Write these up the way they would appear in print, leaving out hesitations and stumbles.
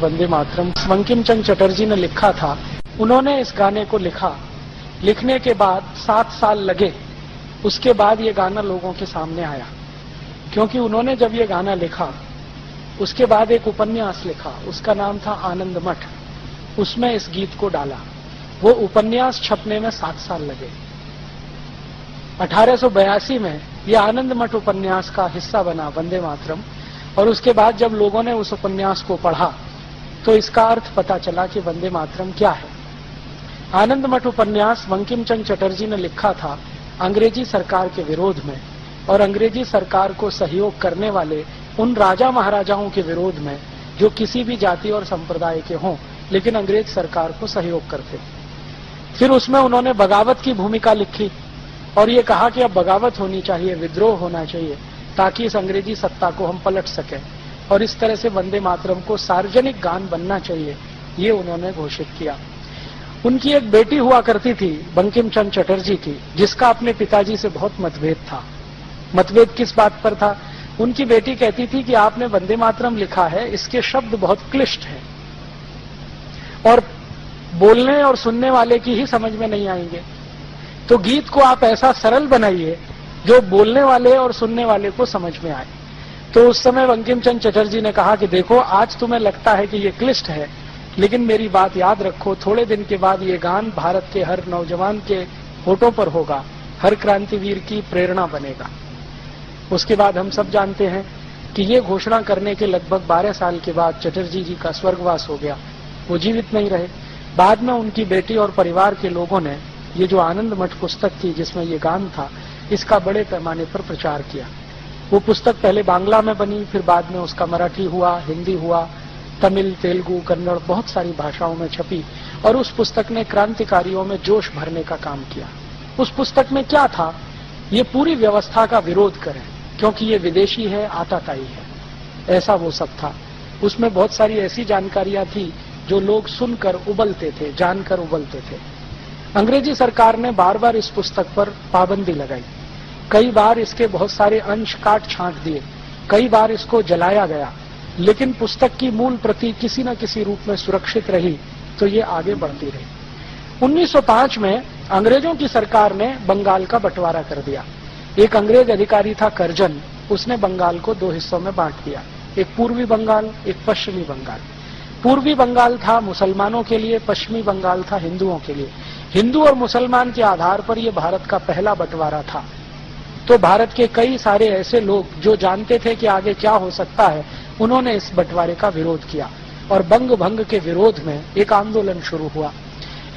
वंदे मातरम बंकिम चंद्र चटर्जी ने लिखा था। उन्होंने इस गाने को लिखा, लिखने के बाद 7 साल लगे, उसके बाद ये गाना लोगों के सामने आया। क्योंकि उन्होंने जब ये गाना लिखा उसके बाद एक उपन्यास लिखा, उसका नाम था आनंद मठ, उसमें इस गीत को डाला। वो उपन्यास छपने में 7 साल लगे। 1882 में यह आनंद मठ उपन्यास का हिस्सा बना वंदे मातरम, और उसके बाद जब लोगों ने उस उपन्यास को पढ़ा तो इसका अर्थ पता चला कि वंदे मातरम क्या है। आनंद मठ उपन्यास बंकिम चंद्र चटर्जी ने लिखा था अंग्रेजी सरकार के विरोध में, और अंग्रेजी सरकार को सहयोग करने वाले उन राजा महाराजाओं के विरोध में जो किसी भी जाति और संप्रदाय के हों लेकिन अंग्रेज सरकार को सहयोग करते। फिर उसमें उन्होंने बगावत की भूमिका लिखी और ये कहा कि अब बगावत होनी चाहिए, विद्रोह होना चाहिए, ताकि इस अंग्रेजी सत्ता को हम पलट सकें, और इस तरह से वंदे मातरम को सार्वजनिक गान बनना चाहिए, ये उन्होंने घोषित किया। उनकी एक बेटी हुआ करती थी बंकिम चंद्र चटर्जी की, जिसका अपने पिताजी से बहुत मतभेद था। मतभेद किस बात पर था? उनकी बेटी कहती थी कि आपने वंदे मातरम लिखा है, इसके शब्द बहुत क्लिष्ट हैं और बोलने और सुनने वाले की ही समझ में नहीं आएंगे, तो गीत को आप ऐसा सरल बनाइए जो बोलने वाले और सुनने वाले को समझ में आए। तो उस समय बंकिम चंद्र चटर्जी ने कहा कि देखो, आज तुम्हें लगता है कि ये क्लिष्ट है, लेकिन मेरी बात याद रखो, थोड़े दिन के बाद ये गान भारत के हर नौजवान के होठों पर होगा, हर क्रांतिवीर की प्रेरणा बनेगा। उसके बाद हम सब जानते हैं कि ये घोषणा करने के लगभग 12 साल के बाद चटर्जी जी का स्वर्गवास हो गया, वो जीवित नहीं रहे। बाद में उनकी बेटी और परिवार के लोगों ने ये जो आनंद मठ पुस्तक थी जिसमें ये गान था, इसका बड़े पैमाने पर प्रचार किया। वो पुस्तक पहले बांग्ला में बनी, फिर बाद में उसका मराठी हुआ, हिंदी हुआ, तमिल, तेलुगु, कन्नड़, बहुत सारी भाषाओं में छपी, और उस पुस्तक ने क्रांतिकारियों में जोश भरने का काम किया। उस पुस्तक में क्या था? ये पूरी व्यवस्था का विरोध करें, क्योंकि ये विदेशी है, आताताई है, ऐसा वो सब था। उसमें बहुत सारी ऐसी जानकारियां थी जो लोग सुनकर उबलते थे, जानकर उबलते थे। अंग्रेजी सरकार ने बार बार इस पुस्तक पर पाबंदी लगाई, कई बार इसके बहुत सारे अंश काट छांट दिए, कई बार इसको जलाया गया, लेकिन पुस्तक की मूल प्रति किसी न किसी रूप में सुरक्षित रही, तो ये आगे बढ़ती रही। 1905 में अंग्रेजों की सरकार ने बंगाल का बंटवारा कर दिया। एक अंग्रेज अधिकारी था करजन, उसने बंगाल को 2 हिस्सों में बांट दिया, एक पूर्वी बंगाल, एक पश्चिमी बंगाल। पूर्वी बंगाल था मुसलमानों के लिए, पश्चिमी बंगाल था हिंदुओं के लिए। हिंदू और मुसलमान के आधार पर यह भारत का पहला बंटवारा था। तो भारत के कई सारे ऐसे लोग जो जानते थे कि आगे क्या हो सकता है, उन्होंने इस बंटवारे का विरोध किया, और बंग भंग के विरोध में एक आंदोलन शुरू हुआ।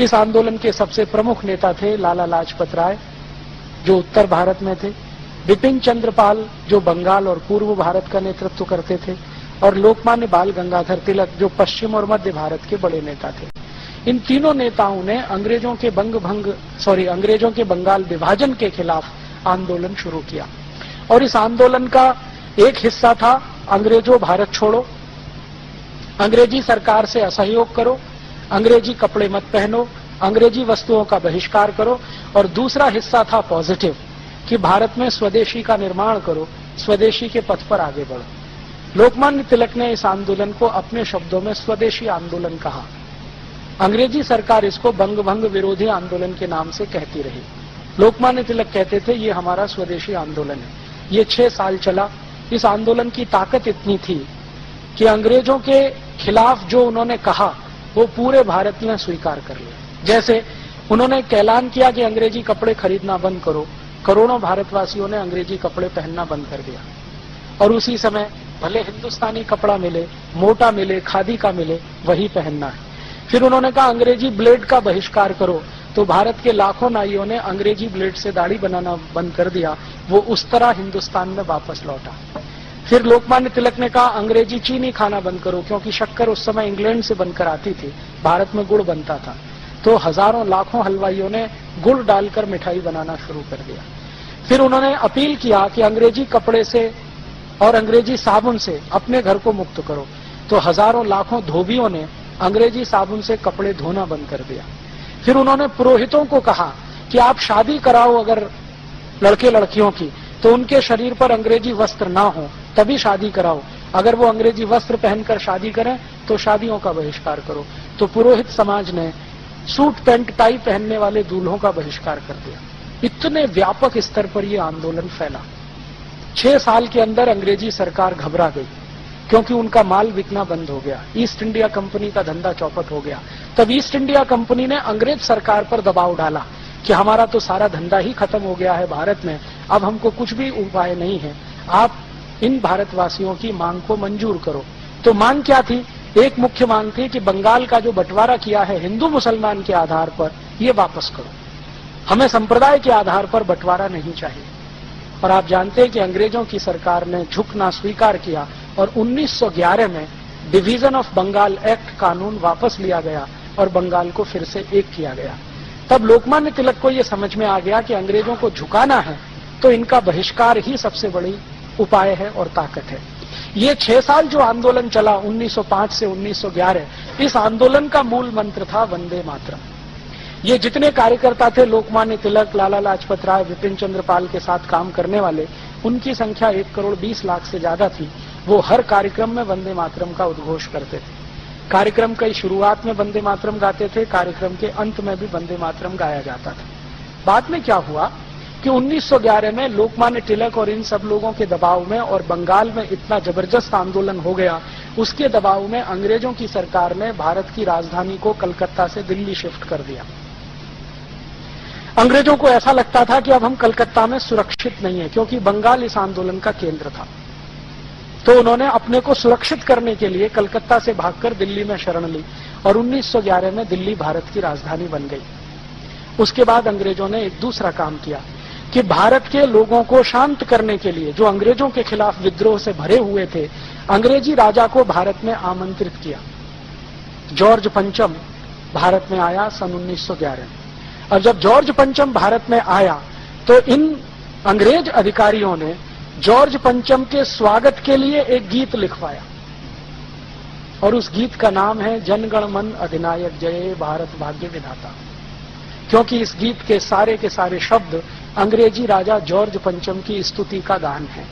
इस आंदोलन के सबसे प्रमुख नेता थे लाला लाजपत राय, जो उत्तर भारत में थे, बिपिन चंद्र पाल, जो बंगाल और पूर्व भारत का नेतृत्व करते थे, और लोकमान्य बाल गंगाधर तिलक, जो पश्चिम और मध्य भारत के बड़े नेता थे। इन तीनों नेताओं ने अंग्रेजों के बंगाल विभाजन के खिलाफ आंदोलन शुरू किया, और इस आंदोलन का एक हिस्सा था अंग्रेजों भारत छोड़ो, अंग्रेजी सरकार से असहयोग करो, अंग्रेजी कपड़े मत पहनो, अंग्रेजी वस्तुओं का बहिष्कार करो, और दूसरा हिस्सा था पॉजिटिव, कि भारत में स्वदेशी का निर्माण करो, स्वदेशी के पथ पर आगे बढ़ो। लोकमान्य तिलक ने इस आंदोलन को अपने शब्दों में स्वदेशी आंदोलन कहा। अंग्रेजी सरकार इसको बंग भंग विरोधी आंदोलन के नाम से कहती रही। लोकमान्य तिलक कहते थे ये हमारा स्वदेशी आंदोलन है। ये 6 साल चला। इस आंदोलन की ताकत इतनी थी कि अंग्रेजों के खिलाफ जो उन्होंने कहा वो पूरे भारत ने स्वीकार कर लिया। जैसे उन्होंने ऐलान किया कि अंग्रेजी कपड़े खरीदना बंद करो, करोड़ों भारतवासियों ने अंग्रेजी कपड़े पहनना बंद कर दिया, और उसी समय भले हिंदुस्तानी कपड़ा मिले, मोटा मिले, खादी का मिले, वही पहनना है। फिर उन्होंने कहा अंग्रेजी ब्लेड का बहिष्कार करो, तो भारत के लाखों नाइयों ने अंग्रेजी ब्लेड से दाढ़ी बनाना बंद कर दिया, वो उस तरह हिंदुस्तान में वापस लौटा। फिर लोकमान्य तिलक ने कहा अंग्रेजी चीनी खाना बंद करो, क्योंकि शक्कर उस समय इंग्लैंड से बनकर आती थी, भारत में गुड़ बनता था, तो हजारों लाखों हलवाइयों ने गुड़ डालकर मिठाई बनाना शुरू कर दिया। फिर उन्होंने अपील किया कि अंग्रेजी कपड़े से और अंग्रेजी साबुन से अपने घर को मुक्त करो, तो हजारों लाखों धोबियों ने अंग्रेजी साबुन से कपड़े धोना बंद कर दिया। फिर उन्होंने पुरोहितों को कहा कि आप शादी कराओ अगर लड़के लड़कियों की, तो उनके शरीर पर अंग्रेजी वस्त्र ना हो, तभी शादी कराओ, अगर वो अंग्रेजी वस्त्र पहनकर शादी करें तो शादियों का बहिष्कार करो। तो पुरोहित समाज ने सूट पैंट टाई पहनने वाले दूल्हों का बहिष्कार कर दिया। इतने व्यापक स्तर पर यह आंदोलन फैला। 6 साल के अंदर अंग्रेजी सरकार घबरा गई, क्योंकि उनका माल बिकना बंद हो गया। ईस्ट इंडिया कंपनी का धंधा चौपट हो गया। तब ईस्ट इंडिया कंपनी ने अंग्रेज सरकार पर दबाव डाला कि हमारा तो सारा धंधा ही खत्म हो गया है भारत में, अब हमको कुछ भी उपाय नहीं है, आप इन भारतवासियों की मांग को मंजूर करो। तो मांग क्या थी? एक मुख्य मांग थी कि बंगाल का जो बंटवारा किया है हिंदू मुसलमान के आधार पर, ये वापस करो। हमें संप्रदाय के आधार पर बंटवारा नहीं चाहिए। और आप जानते हैं कि अंग्रेजों की सरकार ने झुकना स्वीकार किया और 1911 में डिवीजन ऑफ बंगाल एक्ट कानून वापस लिया गया और बंगाल को फिर से एक किया गया। तब लोकमान्य तिलक को यह समझ में आ गया कि अंग्रेजों को झुकाना है तो इनका बहिष्कार ही सबसे बड़ी उपाय है और ताकत है। ये 6 साल जो आंदोलन चला 1905 से 1911, इस आंदोलन का मूल मंत्र था वंदे मातरम। ये जितने कार्यकर्ता थे, लोकमान्य तिलक, लाला लाजपत राय, विपिन चंद्र पाल के साथ काम करने वाले, उनकी संख्या 1 करोड़ 20 लाख से ज्यादा थी। वो हर कार्यक्रम में वंदे मातरम का उद्घोष करते थे। कार्यक्रम की शुरुआत में वंदे मातरम गाते थे, कार्यक्रम के अंत में भी वंदे मातरम गाया जाता था। बाद में क्या हुआ कि 1911 में लोकमान्य तिलक और इन सब लोगों के दबाव में और बंगाल में इतना जबरदस्त आंदोलन हो गया, उसके दबाव में अंग्रेजों की सरकार ने भारत की राजधानी को कलकत्ता से दिल्ली शिफ्ट कर दिया। अंग्रेजों को ऐसा लगता था कि अब हम कलकत्ता में सुरक्षित नहीं है, क्योंकि बंगाल इस आंदोलन का केंद्र था। तो उन्होंने अपने को सुरक्षित करने के लिए कलकत्ता से भागकर दिल्ली में शरण ली और 1911 में दिल्ली भारत की राजधानी बन गई। उसके बाद अंग्रेजों ने एक दूसरा काम किया कि भारत के लोगों को शांत करने के लिए, जो अंग्रेजों के खिलाफ विद्रोह से भरे हुए थे, अंग्रेजी राजा को भारत में आमंत्रित किया। जॉर्ज पंचम भारत में आया सन 1911। और जब जॉर्ज पंचम भारत में आया तो इन अंग्रेज अधिकारियों ने जॉर्ज पंचम के स्वागत के लिए एक गीत लिखवाया और उस गीत का नाम है जनगण मन अधिनायक जय भारत भाग्य विधाता। क्योंकि इस गीत के सारे शब्द अंग्रेजी राजा जॉर्ज पंचम की स्तुति का गान है।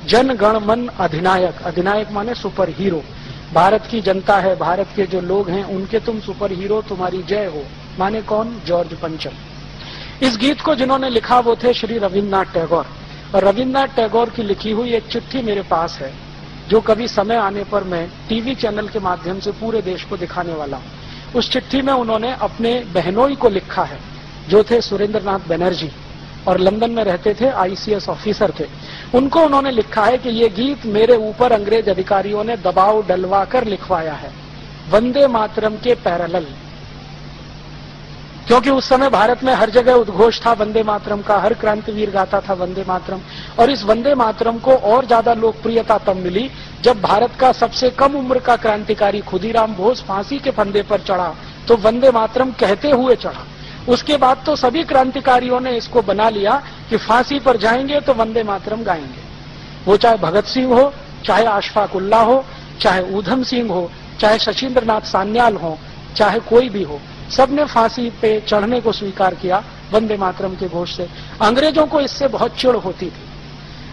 जन गण मन अधिनायक, अधिनायक माने सुपर हीरो, भारत की जनता है, भारत के जो लोग हैं उनके तुम सुपर हीरो, तुम्हारी जय हो। माने कौन? जॉर्ज पंचम। इस गीत को जिन्होंने लिखा वो थे श्री रविन्द्रनाथ टैगोर। और रविन्द्रनाथ टैगोर की लिखी हुई एक चिट्ठी मेरे पास है, जो कभी समय आने पर मैं टीवी चैनल के माध्यम से पूरे देश को दिखाने वाला हूं। उस चिट्ठी में उन्होंने अपने बहनोई को लिखा है, जो थे सुरेंद्रनाथ बनर्जी और लंदन में रहते थे, ICS ऑफिसर थे। उनको उन्होंने लिखा है कि ये गीत मेरे ऊपर अंग्रेज अधिकारियों ने दबाव डलवा कर लिखवाया है, वंदे मातरम के पैरेलल। क्योंकि उस समय भारत में हर जगह उद्घोष था वंदे मातरम का, हर क्रांतिवीर गाता था वंदे मातरम। और इस वंदे मातरम को और ज्यादा लोकप्रियता तब मिली जब भारत का सबसे कम उम्र का क्रांतिकारी खुदीराम बोस फांसी के फंदे पर चढ़ा तो वंदे मातरम कहते हुए चढ़ा। उसके बाद तो सभी क्रांतिकारियों ने इसको बना लिया कि फांसी पर जाएंगे तो वंदे मातरम गाएंगे। वो चाहे भगत सिंह हो, चाहे अशफाक उल्लाह हो, चाहे ऊधम सिंह हो, चाहे शशीन्द्रनाथ सान्याल हो, चाहे कोई भी हो, सबने फांसी पे चढ़ने को स्वीकार किया वंदे मातरम के घोष से। अंग्रेजों को इससे बहुत चिढ़ होती थी,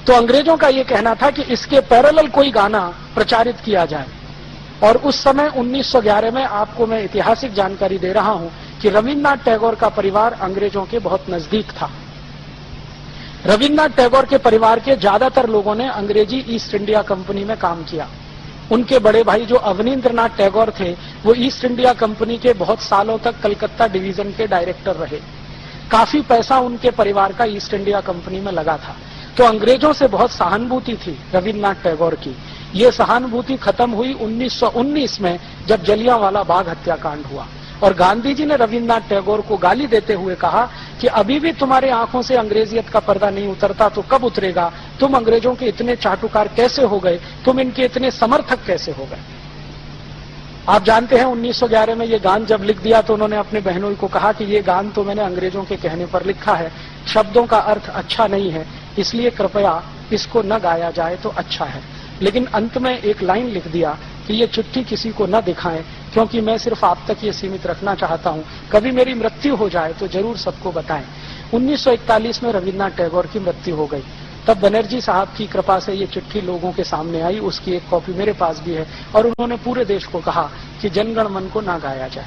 तो अंग्रेजों का ये कहना था कि इसके पैरेलल कोई गाना प्रचारित किया जाए। और उस समय 1911 में आपको मैं ऐतिहासिक जानकारी दे रहा हूं कि रविन्द्रनाथ टैगोर का परिवार अंग्रेजों के बहुत नजदीक था। रविन्द्रनाथ टैगोर के परिवार के ज्यादातर लोगों ने अंग्रेजी ईस्ट इंडिया कंपनी में काम किया। उनके बड़े भाई जो अवनींद्रनाथ टैगोर थे, वो ईस्ट इंडिया कंपनी के बहुत सालों तक कलकत्ता डिवीजन के डायरेक्टर रहे। काफी पैसा उनके परिवार का ईस्ट इंडिया कंपनी में लगा था। तो अंग्रेजों से बहुत सहानुभूति थी रविन्द्रनाथ टैगोर की। ये सहानुभूति खत्म हुई 1919 में, जब जलियांवाला बाग हत्याकांड हुआ और गांधी जी ने रविन्द्रनाथ टैगोर को गाली देते हुए कहा कि अभी भी तुम्हारे आंखों से अंग्रेजियत का पर्दा नहीं उतरता तो कब उतरेगा? तुम अंग्रेजों के इतने चाटुकार कैसे हो गए? तुम इनके इतने समर्थक कैसे हो गए? आप जानते हैं 1911 में ये गान जब लिख दिया तो उन्होंने अपने बहनों को कहा कि ये गान तो मैंने अंग्रेजों के कहने पर लिखा है, शब्दों का अर्थ अच्छा नहीं है, इसलिए कृपया इसको न गाया जाए तो अच्छा है। लेकिन अंत में एक लाइन लिख दिया कि ये चिट्ठी किसी को न दिखाएं, क्योंकि मैं सिर्फ आप तक ये सीमित रखना चाहता हूं, कभी मेरी मृत्यु हो जाए तो जरूर सबको बताएं। 1941 में रविन्द्रनाथ टैगोर की मृत्यु हो गई। तब बनर्जी साहब की कृपा से ये चिट्ठी लोगों के सामने आई, उसकी एक कॉपी मेरे पास भी है, और उन्होंने पूरे देश को कहा कि जनगण मन को ना गाया जाए।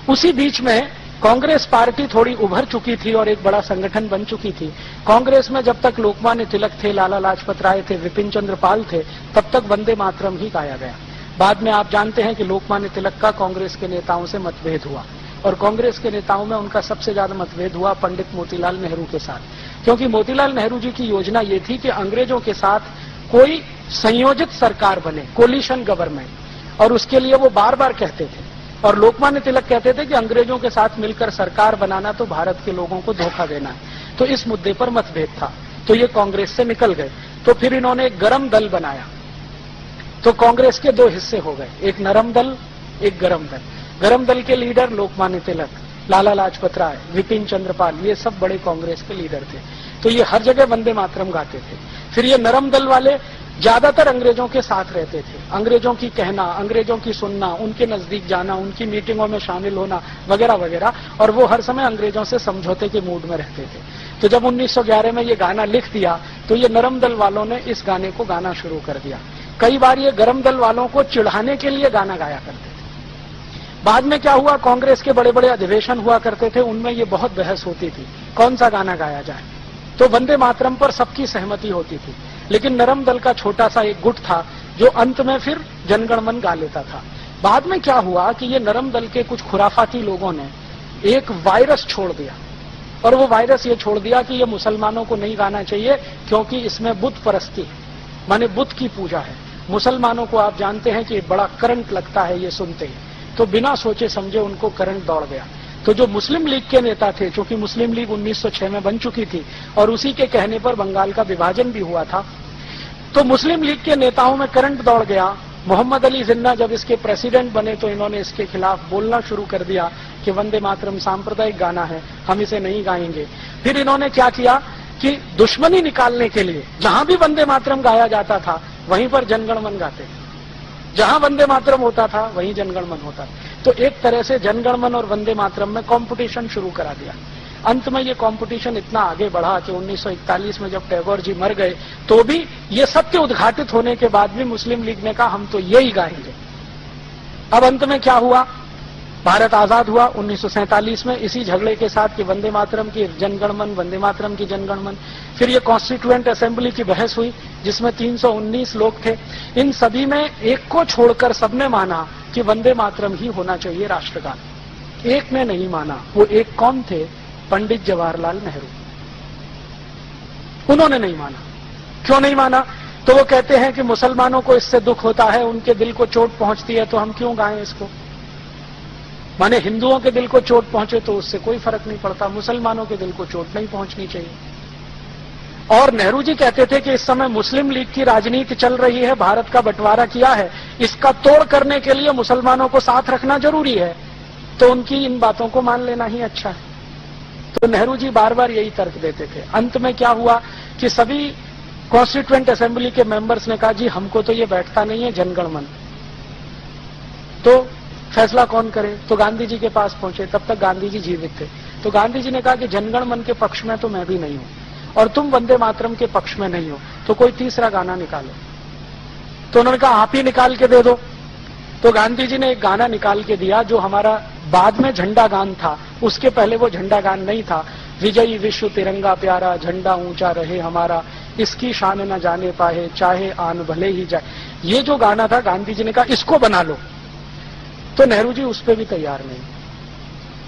उसी बीच में कांग्रेस पार्टी थोड़ी उभर चुकी थी और एक बड़ा संगठन बन चुकी थी। कांग्रेस में जब तक लोकमान्य तिलक थे, लाला लाजपत राय थे, विपिन चंद्र पाल थे, तब तक वंदे मातरम ही गाया गया। बाद में आप जानते हैं कि लोकमान्य तिलक का कांग्रेस के नेताओं से मतभेद हुआ, और कांग्रेस के नेताओं में उनका सबसे ज्यादा मतभेद हुआ पंडित मोतीलाल नेहरू के साथ, क्योंकि मोतीलाल नेहरू जी की योजना ये थी कि अंग्रेजों के साथ कोई संयोजित सरकार बने, कोलिशन गवर्नमेंट, और उसके लिए वो बार बार कहते थे। और लोकमान्य तिलक कहते थे कि अंग्रेजों के साथ मिलकर सरकार बनाना तो भारत के लोगों को धोखा देना है। तो इस मुद्दे पर मतभेद था, तो ये कांग्रेस से निकल गए। तो फिर इन्होंने एक गरम दल बनाया। तो कांग्रेस के दो हिस्से हो गए, एक नरम दल, एक गरम दल। गरम दल के लीडर लोकमान्य तिलक, लाला लाजपत राय, विपिन चंद्र पाल, ये सब बड़े कांग्रेस के लीडर थे। तो ये हर जगह वंदे मातरम गाते थे। फिर ये नरम दल वाले ज्यादातर अंग्रेजों के साथ रहते थे, अंग्रेजों की कहना, अंग्रेजों की सुनना, उनके नजदीक जाना, उनकी मीटिंगों में शामिल होना वगैरह वगैरह, और वो हर समय अंग्रेजों से समझौते के मूड में रहते थे। तो जब 1911 में ये गाना लिख दिया तो ये नरम दल वालों ने इस गाने को गाना शुरू कर दिया। कई बार ये गरम दल वालों को चिढ़ाने के लिए गाना गाया करते थे। बाद में क्या हुआ, कांग्रेस के बड़े बड़े अधिवेशन हुआ करते थे, उनमें ये बहुत बहस होती थी कौन सा गाना गाया जाए। तो वंदे मातरम पर सबकी सहमति होती थी, लेकिन नरम दल का छोटा सा एक गुट था जो अंत में फिर जनगण मन गा लेता था। बाद में क्या हुआ कि ये नरम दल के कुछ खुराफाती लोगों ने एक वायरस छोड़ दिया, और वो वायरस ये छोड़ दिया कि ये मुसलमानों को नहीं गाना चाहिए क्योंकि इसमें बुत परस्ती है, माने बुत की पूजा है। मुसलमानों को आप जानते हैं कि बड़ा करंट लगता है ये सुनते ही, तो बिना सोचे समझे उनको करंट दौड़ गया। तो जो मुस्लिम लीग के नेता थे, चूंकि मुस्लिम लीग 1906 में बन चुकी थी और उसी के कहने पर बंगाल का विभाजन भी हुआ था, तो मुस्लिम लीग के नेताओं में करंट दौड़ गया। मोहम्मद अली जिन्ना जब इसके प्रेसिडेंट बने तो इन्होंने इसके खिलाफ बोलना शुरू कर दिया कि वंदे मातरम सांप्रदायिक गाना है, हम इसे नहीं गाएंगे। फिर इन्होंने क्या किया कि दुश्मनी निकालने के लिए जहां भी वंदे मातरम गाया जाता था वहीं पर जनगण मन गाते थे, जहां वंदे मातरम होता था वहीं जनगण मन होता था। तो एक तरह से जनगण मन और वंदे मातरम में कंपटीशन शुरू करा दिया। अंत में ये कंपटीशन इतना आगे बढ़ा कि 1941 में जब टैगोर जी मर गए तो भी ये सत्य उद्घाटित होने के बाद भी मुस्लिम लीग ने कहा हम तो यही गाएंगे। अब अंत में क्या हुआ, भारत आजाद हुआ 1947 में इसी झगड़े के साथ कि वंदे मातरम की जनगण मन, वंदे मातरम की जनगण मन। फिर ये कॉन्स्टिट्यूएंट असेंबली की बहस हुई जिसमें 319 लोग थे। इन सभी में एक को छोड़कर सबने माना कि वंदे मातरम ही होना चाहिए राष्ट्रगान। एक ने नहीं माना। वो एक कौन थे? पंडित जवाहरलाल नेहरू। उन्होंने नहीं माना। क्यों नहीं माना? तो वो कहते हैं कि मुसलमानों को इससे दुख होता है, उनके दिल को चोट पहुंचती है, तो हम क्यों गाएं इसको। माने हिंदुओं के दिल को चोट पहुंचे तो उससे कोई फर्क नहीं पड़ता, मुसलमानों के दिल को चोट नहीं पहुंचनी चाहिए। और नेहरू जी कहते थे कि इस समय मुस्लिम लीग की राजनीति चल रही है, भारत का बंटवारा किया है, इसका तोड़ करने के लिए मुसलमानों को साथ रखना जरूरी है, तो उनकी इन बातों को मान लेना ही अच्छा है। तो नेहरू जी बार बार यही तर्क देते थे। अंत में क्या हुआ कि सभी कॉन्स्टिट्यूएंट असेंबली के मेंबर्स ने कहा जी हमको तो ये बैठता नहीं है जनगण मन, तो फैसला कौन करे। तो गांधी जी के पास पहुंचे, तब तक गांधी जी जीवित थे। तो गांधी जी ने कहा कि जनगण मन के पक्ष में तो मैं भी नहीं हूं और तुम वंदे मातरम के पक्ष में नहीं हो, तो कोई तीसरा गाना निकालो। तो उन्होंने कहा आप ही निकाल के दे दो। तो गांधी जी ने एक गाना निकाल के दिया जो हमारा बाद में झंडा गान था, उसके पहले वो झंडा गान नहीं था। विजयी विश्व तिरंगा प्यारा, झंडा ऊंचा रहे हमारा, इसकी शान न जाने पाए, चाहे आन भले ही जाए। ये जो गाना था गांधी जी ने कहा इसको बना लो। तो नेहरू जी उस पर भी तैयार नहीं।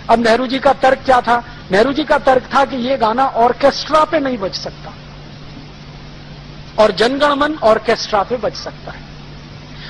अब नेहरू जी का तर्क क्या था? नेहरू जी का तर्क था कि ये गाना ऑर्केस्ट्रा पे नहीं बज सकता और जनगण मन ऑर्केस्ट्रा पे बज सकता है।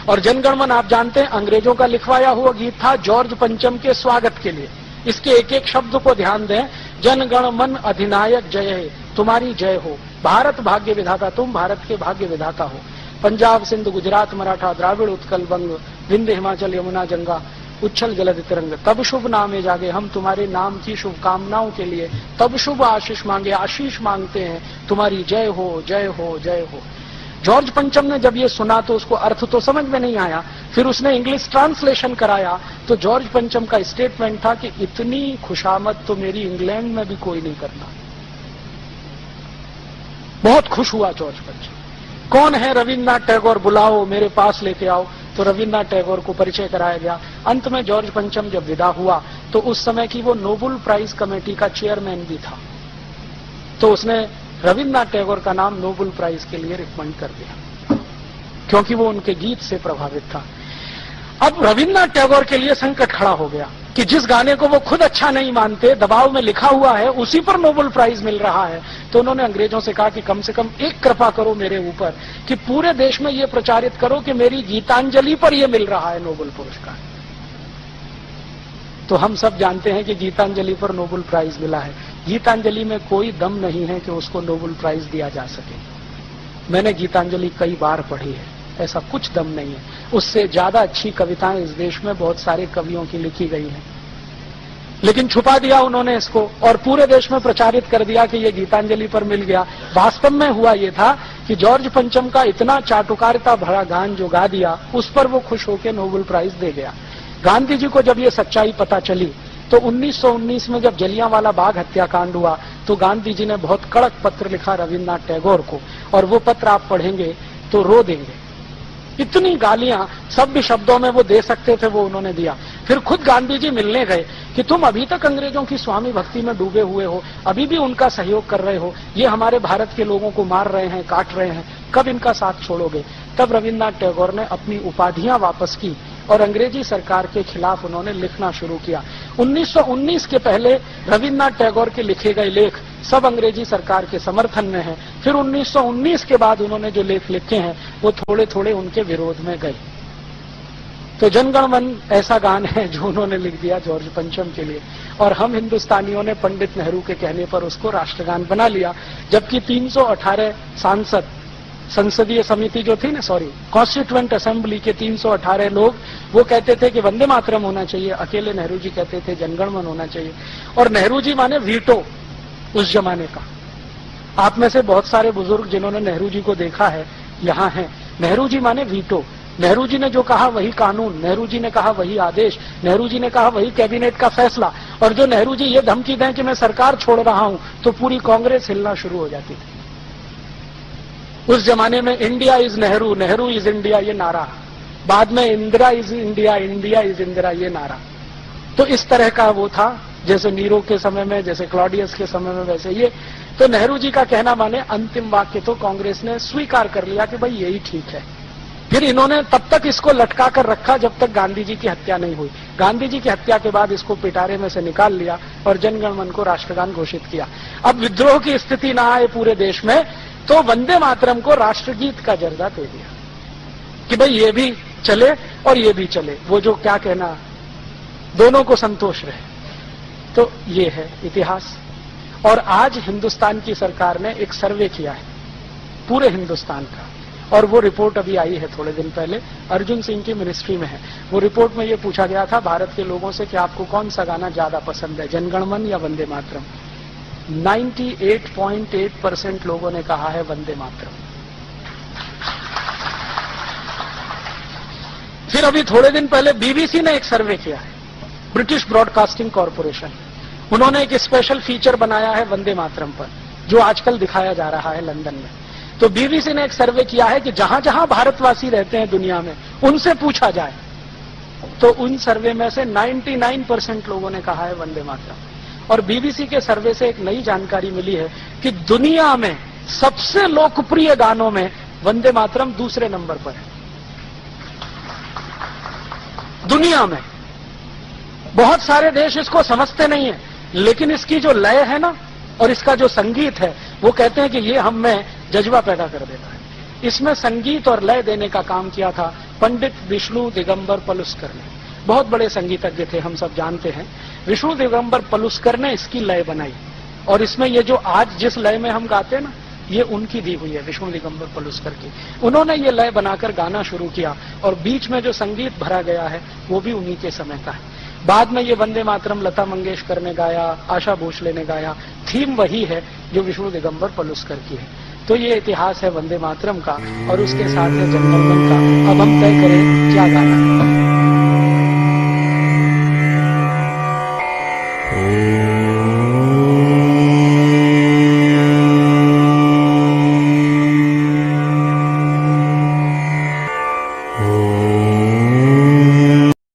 और जनगण मन आप जानते हैं अंग्रेजों का लिखवाया हुआ गीत था जॉर्ज पंचम के स्वागत के लिए। इसके एक एक शब्द को ध्यान दें। जनगण मन अधिनायक जय है, तुम्हारी जय हो, भारत भाग्य विधाता, तुम भारत के भाग्य विधाता हो। पंजाब सिंध गुजरात मराठा द्राविड़ उत्कल बंग, विंध्य हिमाचल यमुना गंगा, उच्छल जलद तिरंग, तब शुभ नामे जागे, हम तुम्हारे नाम की शुभकामनाओं के लिए तब शुभ आशीष मांगे, आशीष मांगते हैं, तुम्हारी जय हो जय हो जय हो। जॉर्ज पंचम ने जब ये सुना तो उसको अर्थ तो समझ में नहीं आया, फिर उसने इंग्लिश ट्रांसलेशन कराया तो जॉर्ज पंचम का स्टेटमेंट था कि इतनी खुशामद तो मेरी इंग्लैंड में भी कोई नहीं करता। बहुत खुश हुआ जॉर्ज पंचम। कौन है रविन्द्रनाथ टैगोर, बुलाओ मेरे पास लेके आओ। तो रविन्द्रनाथ टैगोर को परिचय कराया गया। अंत में जॉर्ज पंचम जब विदा हुआ तो उस समय की वो नोबेल प्राइज कमेटी का चेयरमैन भी था, तो उसने रविन्द्रनाथ टैगोर का नाम नोबेल प्राइज के लिए रिकमेंड कर दिया, क्योंकि वो उनके गीत से प्रभावित था। अब रविन्द्रनाथ टैगोर के लिए संकट खड़ा हो गया कि जिस गाने को वो खुद अच्छा नहीं मानते, दबाव में लिखा हुआ है, उसी पर नोबेल प्राइज मिल रहा है। तो उन्होंने अंग्रेजों से कहा कि कम से कम एक कृपा करो मेरे ऊपर कि पूरे देश में ये प्रचारित करो कि मेरी गीतांजलि पर ये मिल रहा है नोबेल पुरस्कार। तो हम सब जानते हैं कि गीतांजलि पर नोबेल प्राइज मिला है। गीतांजलि में कोई दम नहीं है कि उसको नोबेल प्राइज दिया जा सके। मैंने गीतांजलि कई बार पढ़ी है, ऐसा कुछ दम नहीं है। उससे ज्यादा अच्छी कविताएं इस देश में बहुत सारे कवियों की लिखी गई हैं, लेकिन छुपा दिया उन्होंने इसको और पूरे देश में प्रचारित कर दिया कि ये गीतांजलि पर मिल गया। वास्तव में हुआ ये था कि जॉर्ज पंचम का इतना चाटुकारिता भरा गान जो गा दिया, उस पर वो खुश होकर नोबेल प्राइज दे गया। गांधी जी को जब ये सच्चाई पता चली तो 1919 में जब जलियांवाला बाग हत्याकांड हुआ तो गांधी जी ने बहुत कड़क पत्र लिखा रविन्द्रनाथ टैगोर को, और वो पत्र आप पढ़ेंगे तो रो देंगे। इतनी गालियां सभ्य शब्दों में वो दे सकते थे, वो उन्होंने दिया। फिर खुद गांधी जी मिलने गए कि तुम अभी तक अंग्रेजों की स्वामी भक्ति में डूबे हुए हो, अभी भी उनका सहयोग कर रहे हो, ये हमारे भारत के लोगों को मार रहे हैं, काट रहे हैं, कब इनका साथ छोड़ोगे। तब रविन्द्रनाथ टैगोर ने अपनी उपाधियां वापस की और अंग्रेजी सरकार के खिलाफ उन्होंने लिखना शुरू किया। 1919 के पहले रविन्द्रनाथ टैगोर के लिखे गए लेख सब अंग्रेजी सरकार के समर्थन में हैं। फिर 1919 के बाद उन्होंने जो लेख लिखे हैं वो थोड़े थोड़े उनके विरोध में गए। तो जनगण मन ऐसा गान है जो उन्होंने लिख दिया जॉर्ज पंचम के लिए, और हम हिंदुस्तानियों ने पंडित नेहरू के कहने पर उसको राष्ट्रगान बना लिया। जबकि 318 सांसद, संसदीय समिति जो थी ना, कॉन्स्टिट्यूएंट असेंबली के 318 लोग वो कहते थे कि वंदे मातरम होना चाहिए, अकेले नेहरू जी कहते थे जनगण मन होना चाहिए। और नेहरू जी माने वीटो उस जमाने का। आप में से बहुत सारे बुजुर्ग जिन्होंने नेहरू जी को देखा है यहाँ हैं। नेहरू जी माने वीटो। नेहरू जी ने जो कहा वही कानून, नेहरू जी ने कहा वही आदेश, नेहरू जी ने कहा वही कैबिनेट का फैसला। और जो नेहरू जी ये धमकी दें कि मैं सरकार छोड़ रहा हूं तो पूरी कांग्रेस हिलना शुरू हो जाती थी। उस जमाने में India is Nehru, Nehru is India ये नारा, बाद में Indira is India, India is Indira ये नारा। तो इस तरह का वो था, जैसे नीरो के समय में, जैसे क्लॉडियस के समय में, वैसे ये। तो नेहरू जी का कहना माने अंतिम वाक्य तो कांग्रेस ने स्वीकार कर लिया कि भाई यही ठीक है। फिर इन्होंने तब तक इसको लटका कर रखा जब तक गांधी जी की हत्या नहीं हुई। गांधी जी की हत्या के बाद इसको पिटारे में से निकाल लिया और जनगण मन को राष्ट्रगान घोषित किया। अब विद्रोह की स्थिति ना आए पूरे देश में तो वंदे मातरम को राष्ट्रगीत का दर्जा दे दिया कि भाई ये भी चले और ये भी चले, वो जो क्या कहना, दोनों को संतोष रहे। तो ये है इतिहास। और आज हिंदुस्तान की सरकार ने एक सर्वे किया है पूरे हिंदुस्तान का, और वो रिपोर्ट अभी आई है थोड़े दिन पहले, अर्जुन सिंह की मिनिस्ट्री में है। वो रिपोर्ट में ये पूछा गया था भारत के लोगों से कि आपको कौन सा गाना ज्यादा पसंद है, जनगण मन या वंदे मातरम। 98.8% लोगों ने कहा है वंदे मातरम। फिर अभी थोड़े दिन पहले बीबीसी ने एक सर्वे किया है, ब्रिटिश ब्रॉडकास्टिंग कॉरपोरेशन। उन्होंने एक स्पेशल फीचर बनाया है वंदे मातरम पर, जो आजकल दिखाया जा रहा है लंदन में। तो बीबीसी ने एक सर्वे किया है कि जहां जहां भारतवासी रहते हैं दुनिया में उनसे पूछा जाए, तो उन सर्वे में से 99% लोगों ने कहा है वंदे मातरम। और बीबीसी के सर्वे से एक नई जानकारी मिली है कि दुनिया में सबसे लोकप्रिय गानों में वंदे मातरम दूसरे नंबर पर है। दुनिया में बहुत सारे देश इसको समझते नहीं है, लेकिन इसकी जो लय है ना और इसका जो संगीत है, वो कहते हैं कि ये हम में जज्बा पैदा कर देता है। इसमें संगीत और लय देने का काम किया था पंडित विष्णु दिगंबर पलुस्कर ने। बहुत बड़े संगीतज्ञ थे, हम सब जानते हैं। विष्णु दिगंबर पलुस्कर ने इसकी लय बनाई, और इसमें ये जो आज जिस लय में हम गाते हैं ना, ये उनकी दी हुई है, विष्णु दिगंबर पलुस्कर की। उन्होंने ये लय बनाकर गाना शुरू किया, और बीच में जो संगीत भरा गया है वो भी उन्हीं के समय का है। बाद में ये वंदे मातरम लता मंगेशकर ने गाया, आशा भोसले ने गाया। थीम वही है जो विष्णु दिगंबर पलुस्कर की है। तो ये इतिहास है वंदे मातरम का, और उसके साथ है जनगण मन का। अब हम तय करें क्या गाना है।